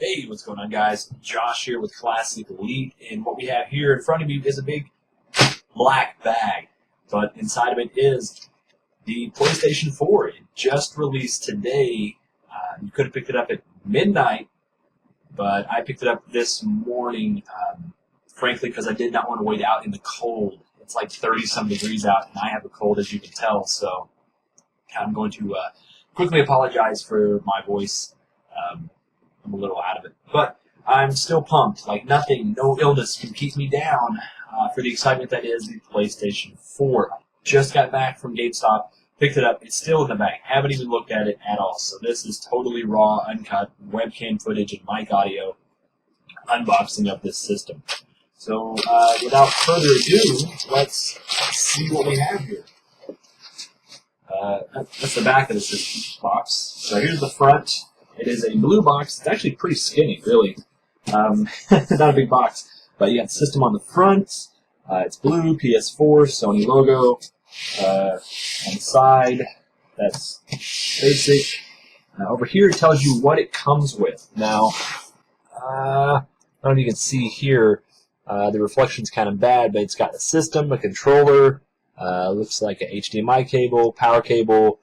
Hey, what's going on, guys? Josh here with Classic Elite, and what we have here in front of me is a big black bag, but inside of it is the PlayStation 4. It just released today. You could have picked it up at midnight, but I picked it up this morning, frankly, because I did not want to wait out in the cold. It's like 30-some degrees out, and I have a cold, as you can tell, so I'm going to quickly apologize for my voice. I'm a little out of it, but I'm still pumped. Like nothing, no illness can keep me down for the excitement that is the PlayStation 4. Just got back from GameStop, picked it up. It's still in the bag. Haven't even looked at it at all. So this is totally raw, uncut webcam footage and mic audio unboxing of this system. So without further ado, let's see what we have here. That's the back of the system box. So here's the front. It is a blue box. It's actually pretty skinny, really. Not a big box. But you got the system on the front. It's blue, PS4, Sony logo. On the side, that's basic. Over here, it tells you what it comes with. Now, I don't know if you can see here. The reflection's kind of bad, but it's got a system, a controller. Looks like an HDMI cable, power cable,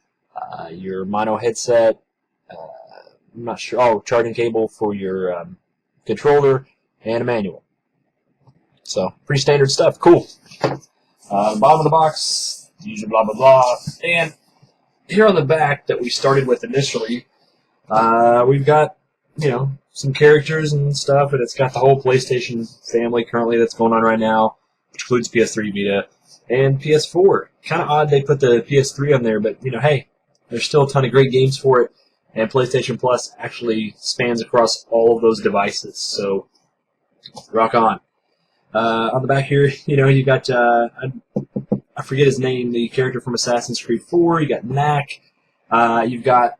your mono headset. I'm not sure. Oh, charging cable for your controller and a manual. So, pretty standard stuff. Cool. Bottom of the box, usual blah, blah, blah. And here on the back that we started with initially, we've got, some characters and stuff, and it's got the whole PlayStation family currently that's going on right now, which includes PS3, Vita, and PS4. Kind of odd they put the PS3 on there, but, hey, there's still a ton of great games for it. And PlayStation Plus actually spans across all of those devices, so rock on. On the back here, you got, I forget his name, the character from Assassin's Creed 4. You got Knack. You've got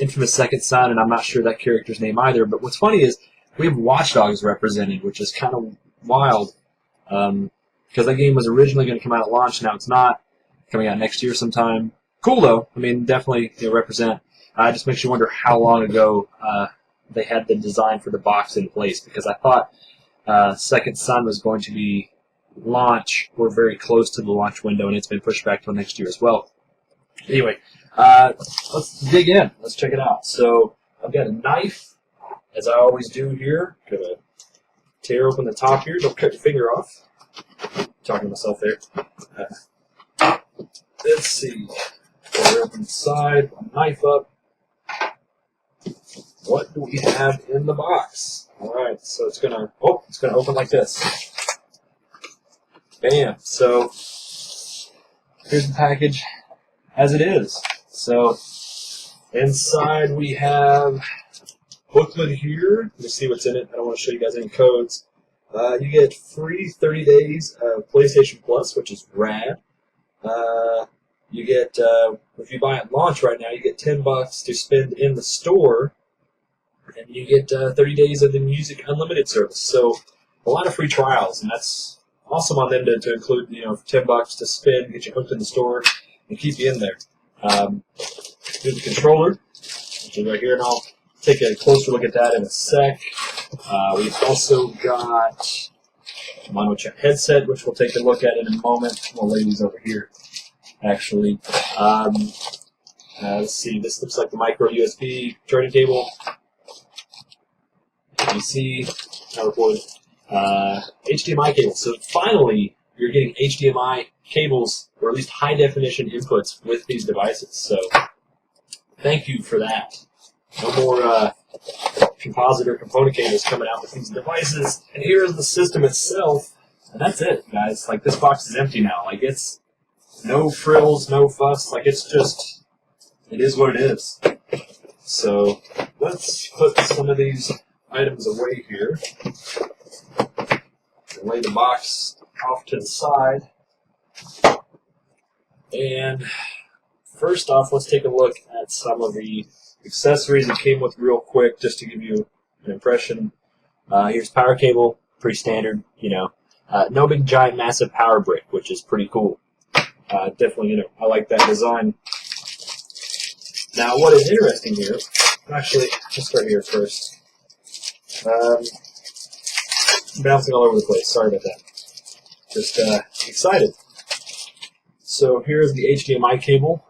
Infamous Second Son, and I'm not sure that character's name either. But what's funny is we have Watch Dogs represented, which is kind of wild, because that game was originally going to come out at launch. Now it's not. Coming out next year sometime. Cool, though. I mean, definitely represent. Just makes you wonder how long ago they had the design for the box in place, because I thought Second Son was going to be launch or very close to the launch window, and it's been pushed back till next year as well. Anyway, let's dig in. Let's check it out. So I've got a knife, as I always do here. Gonna tear open the top here. Don't cut your finger off. Talking to myself there. Let's see. Tear open the side. Knife up. What do we have in the box? All right, so it's gonna open like this. Bam. So here's the package as it is. So inside we have booklet here. Let's see what's in it. I don't want to show you guys any codes. You get free 30 days of PlayStation Plus, which is rad. You get if you buy at launch right now, you get $10 to spend in the store. And you get 30 days of the Music Unlimited service. So a lot of free trials, and that's awesome on them to include, $10 to spend, get you hooked in the store, and keep you in there. Here's the controller, which is right here, and I'll take a closer look at that in a sec. We've also got a mono headset, which we'll take a look at in a moment. We'll lay these over here, actually. Let's see, this looks like the micro USB charging cable. PC, HDMI cable. So finally, you're getting HDMI cables, or at least high-definition inputs with these devices. So thank you for that. No more composite or component cables coming out with these devices. And here's the system itself. And that's it, guys. Like, this box is empty now. Like, it's no frills, no fuss. Like, it's just, it is what it is. So let's put some of these items away here. Lay the box off to the side. And first off, let's take a look at some of the accessories it came with real quick, just to give you an impression. Here's power cable, pretty standard, no big giant massive power brick, which is pretty cool. Definitely, I like that design. Now, what is interesting here, actually, let's start here first. Bouncing all over the place. Sorry about that. Just excited. So here's the HDMI cable.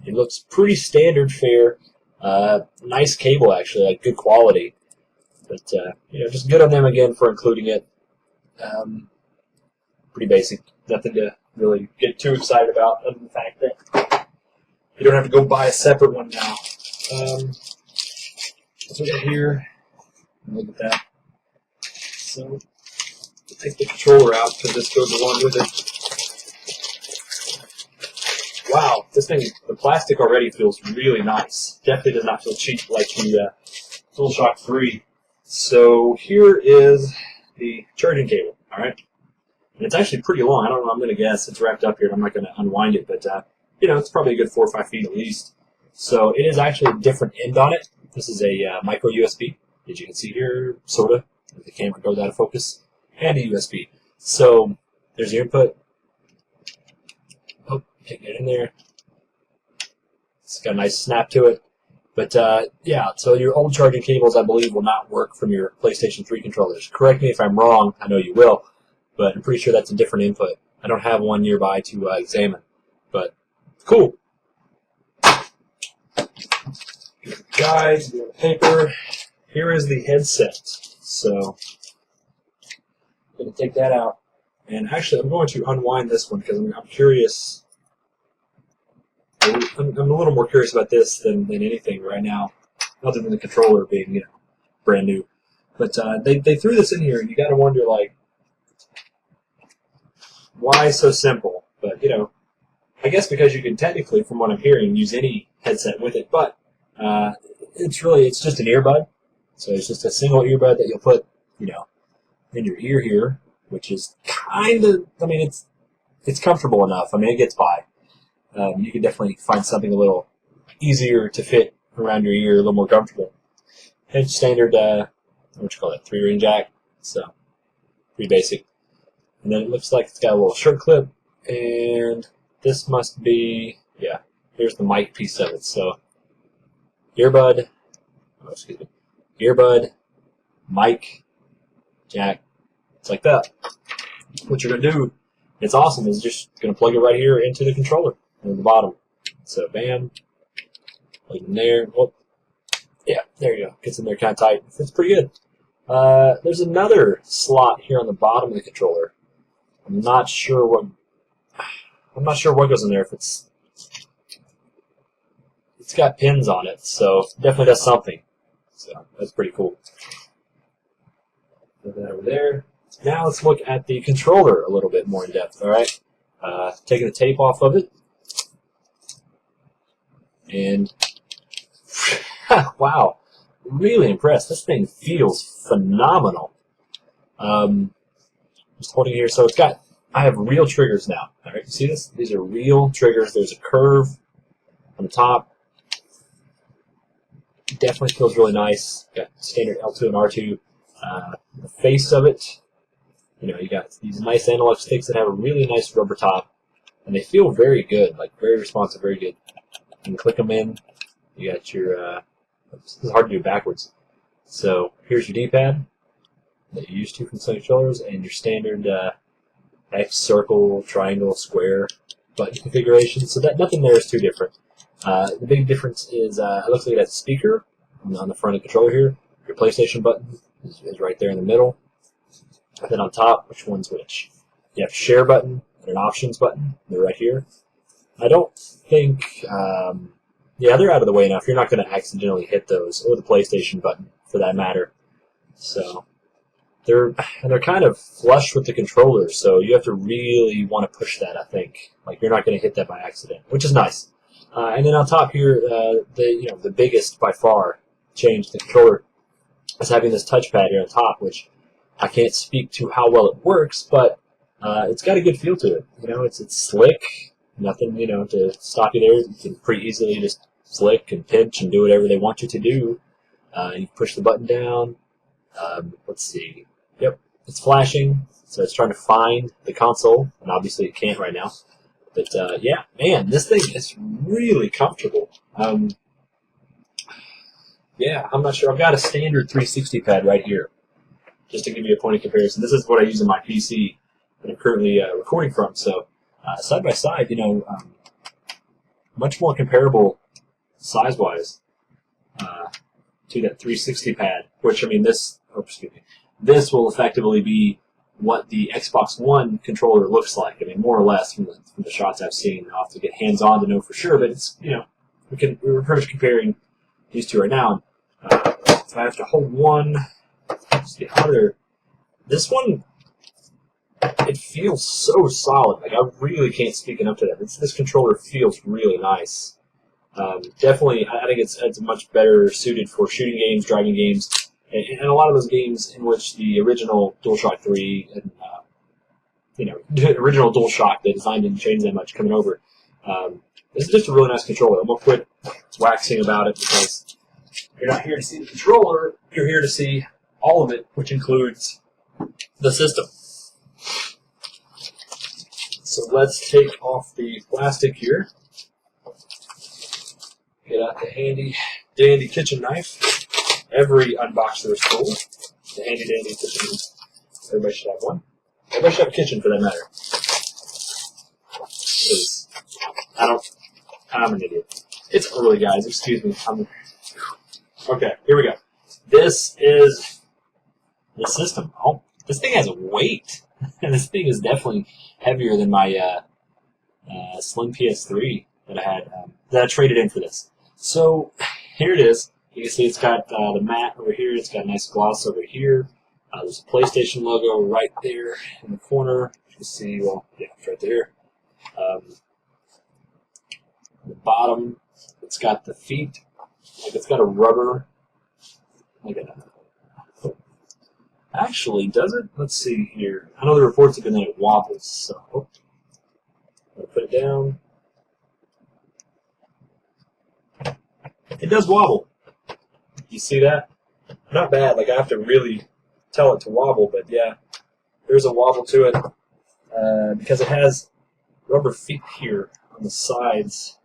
It looks pretty standard fare. Nice cable, actually, like good quality. But, just good on them again for including it. Pretty basic. Nothing to really get too excited about, other than the fact that you don't have to go buy a separate one now. Let's look at here. Look at that. So, we'll take the controller out because this goes along with it. Wow, this thing, the plastic already feels really nice. Definitely does not feel cheap like the DualShock 3. So here is the charging cable, all right? And it's actually pretty long. I don't know, I'm going to guess it's wrapped up here. I'm not going to unwind it, but, it's probably a good 4 or 5 feet at least. So it is actually a different end on it. This is a micro USB, as you can see here, sort of. The camera goes out of focus. And a USB. So there's your input. Oh, can't get in there. It's got a nice snap to it. But, yeah, so your old charging cables, I believe, will not work from your PlayStation 3 controllers. Correct me if I'm wrong. I know you will. But I'm pretty sure that's a different input. I don't have one nearby to examine. But, cool. Guys, we have a paper. Here is the headset. So, I'm going to take that out. And actually, I'm going to unwind this one because I'm curious. I'm a little more curious about this than anything right now, other than the controller being, brand new. But they threw this in here, and you got to wonder, like, why so simple? But, I guess because you can technically, from what I'm hearing, use any headset with it. But it's just an earbud. So it's just a single earbud that you'll put, in your ear here, which is kind of, it's comfortable enough. It gets by. You can definitely find something a little easier to fit around your ear, a little more comfortable. And standard, 3-ring jack. So, pretty basic. And then it looks like it's got a little shirt clip. And this must be, here's the mic piece of it. So, earbud, mic, jack. It's like that. What you're going to do, it's awesome, is just going to plug it right here into the controller. At the bottom. So, bam. Plug it in there. Whoop. Yeah, there you go. Gets in there kind of tight. It's pretty good. There's another slot here on the bottom of the controller. I'm not sure what goes in there. If it's got pins on it, so it definitely does something. So that's pretty cool. Put that over there. Now let's look at the controller a little bit more in depth. All right. Taking the tape off of it. And, wow, really impressed. This thing feels phenomenal. Just holding it here. So I have real triggers now. All right, you see this? These are real triggers. There's a curve on the top. Definitely feels really nice. Got standard L2 and R2. The face of it, you got these nice analog sticks that have a really nice rubber top. And they feel very good, like very responsive, very good. You can click them in. You got your, this is hard to do backwards. So here's your D-pad that you're used to from some controllers, and your standard X, circle, triangle, square button configuration. So that nothing there is too different. The big difference is it looks like that speaker on the front of the controller here. Your PlayStation button is right there in the middle. And then on top, which one's which? You have a share button and an options button. They're right here. I don't think, they're out of the way enough. You're not going to accidentally hit those, or the PlayStation button, for that matter. So, they're kind of flush with the controller, so you have to really want to push that, I think. Like, you're not going to hit that by accident, which is nice. And then on top here, the biggest, by far, change to the controller is having this touchpad here on top, which I can't speak to how well it works, but it's got a good feel to it. It's slick. Nothing, to stop you there. You can pretty easily just flick and pinch and do whatever they want you to do. You push the button down. Let's see. Yep, it's flashing, so it's trying to find the console, and obviously it can't right now. But, yeah, man, this thing is really comfortable. Yeah, I'm not sure. I've got a standard 360 pad right here. just to give you a point of comparison. This is what I use in my PC that I'm currently recording from. So side by side, you know, much more comparable size-wise to that 360 pad. Which I mean, this will effectively be what the Xbox One controller looks like. I mean, more or less from the shots I've seen. I'll have to get hands-on to know for sure, but it's, you know, we're pretty much comparing these two right now. If I have to hold one, let's see how they're. This one, it feels so solid. Like, I really can't speak enough to that. This controller feels really nice. Definitely, I think it's much better suited for shooting games, driving games, and a lot of those games in which the original DualShock 3 and you know, the original DualShock, the design didn't change that much coming over. This is just a really nice controller. I'm gonna quit waxing about it because you're not here to see the controller. You're here to see all of it, which includes the system. So let's take off the plastic here. Get out the handy dandy kitchen knife. Every unboxer is told. The handy dandy kitchen knife. Everybody should have one. Everybody should have a kitchen for that matter. Because I'm an idiot. It's early, guys. Excuse me. Okay, here we go. This is the system. Oh, this thing has a weight. This thing is definitely heavier than my slim PS3 that I had that I traded in for this. So here it is. You can see it's got the mat over here. It's got a nice gloss over here. There's a PlayStation logo right there in the corner. You can see, well, yeah, it's right there. The bottom, it's got the feet. Like it's got a rubber. Like actually, does it? Let's see here. I know the reports have been that it wobbles. So, I'm gonna put it down. It does wobble. You see that? Not bad. Like I have to really tell it to wobble, but yeah, there's a wobble to it because it has rubber feet here on the sides.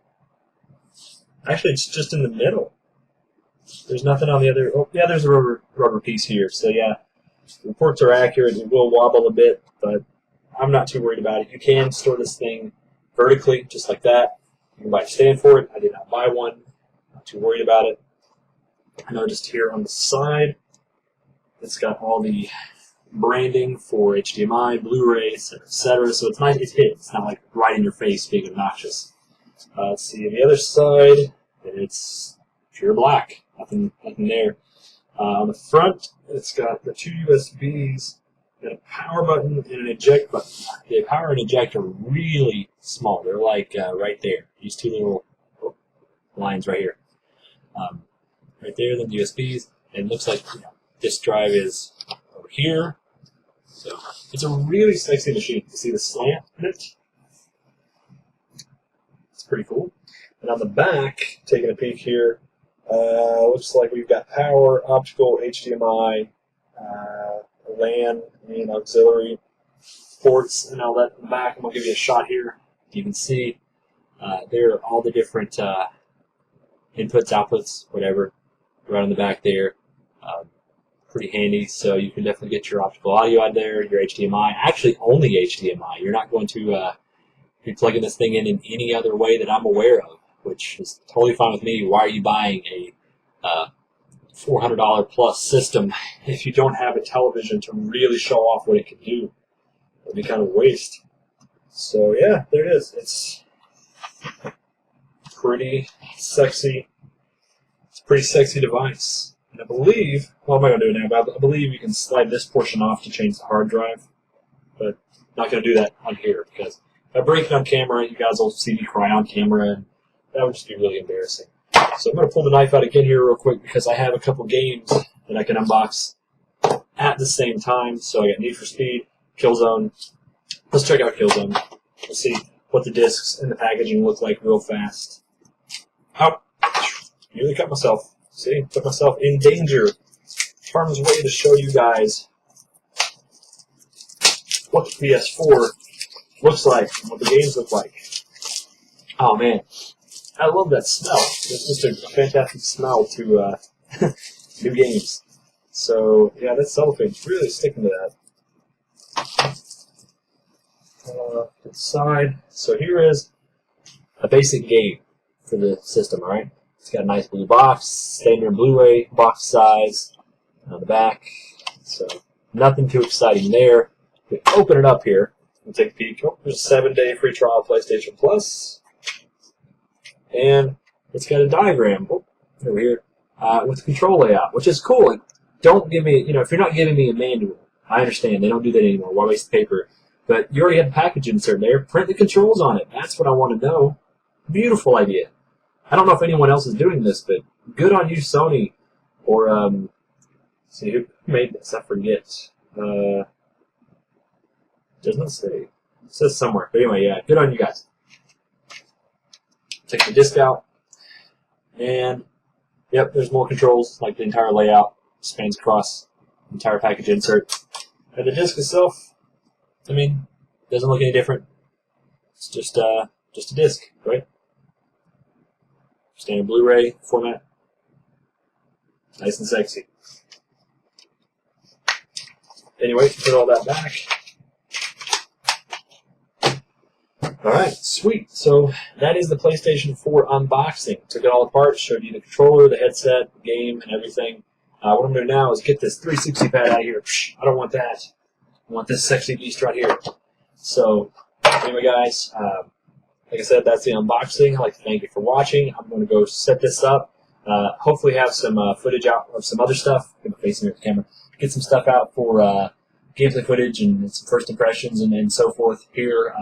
Actually, it's just in the middle. There's nothing on the other. Oh, yeah, there's a rubber piece here. So yeah, reports are accurate. It will wobble a bit, but I'm not too worried about it. You can store this thing vertically, just like that. You can buy a stand for it. I did not buy one. Not too worried about it. I know just here on the side, it's got all the branding for HDMI, Blu-ray, etc. So it's nice. It's hidden. It's not like right in your face, being obnoxious. Let's see on the other side, it's pure black. Nothing there. On the front, it's got the two USBs, got a power button and an eject button. The power and eject are really small. They're like right there. These two little lines right here. Right there, then the USBs. And it looks like, you know, disk drive is over here. So it's a really sexy machine. You see the slant in it? It's pretty cool. And on the back, taking a peek here, looks like we've got power, optical, HDMI, LAN, and auxiliary ports, and all that in the back. I'm going to give you a shot here. You can see there are all the different inputs, outputs, whatever, right on the back there. Pretty handy, so you can definitely get your optical audio out there, your HDMI. Actually, only HDMI. You're not going to be plugging this thing in any other way that I'm aware of, which is totally fine with me. Why are you buying a $400 plus system if you don't have a television to really show off what it can do? It'd be kind of a waste. So yeah, there it is. It's pretty sexy. It's a pretty sexy device. And I believe, well, I'm not going to do it now, but I believe you can slide this portion off to change the hard drive. But I'm not going to do that on here because if I break it on camera, you guys will see me cry on camera, and that would just be really embarrassing. So I'm going to pull the knife out again here real quick because I have a couple games that I can unbox at the same time. So I got Need for Speed, Killzone. Let's check out Killzone. Let's see what the discs and the packaging look like real fast. Oh, nearly cut myself. See, put myself in danger. Harm's way to show you guys what the PS4 looks like and what the games look like. Oh man, I love that smell. It's just a fantastic smell to new games. So yeah, that cellophane's really sticking to that. To the side. So here is a basic game for the system. All right, it's got a nice blue box, standard Blu-ray box size on the back. So nothing too exciting there. We open it up here and take a peek. Oh, there's a 7-day free trial of PlayStation Plus, and it's got a diagram over here with the control layout, which is cool. Like, don't give me, if you're not giving me a manual, I understand they don't do that anymore. Why waste the paper? But you already have a package insert there. Print the controls on it. That's what I want to know. Beautiful idea. I don't know if anyone else is doing this, but good on you, Sony. Or see who made this? I forget. Doesn't say. It says somewhere. But anyway, yeah, good on you guys. Take the disc out, and yep, there's more controls. Like the entire layout spans across the entire package insert. And the disc itself, I mean, doesn't look any different. It's just a disc, right? Standard Blu-ray format. Nice and sexy. Anyway, put all that back. Alright, sweet. So that is the PlayStation 4 unboxing. Took it all apart, showed you the controller, the headset, the game, and everything. What I'm going to do now is get this 360 pad out of here. I don't want that. I want this sexy beast right here. So, anyway guys, like I said, that's the unboxing. I'd like to thank you for watching. I'm going to go set this up. Hopefully have some footage out of some other stuff. I'm facing here at the camera. Get some stuff out for gameplay footage and some first impressions and so forth here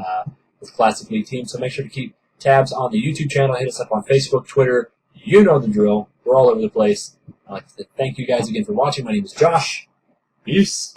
with Classic League Team. So make sure to keep tabs on the YouTube channel. Hit us up on Facebook, Twitter. You know the drill. We're all over the place. I'd like to thank you guys again for watching. My name is Josh. Peace.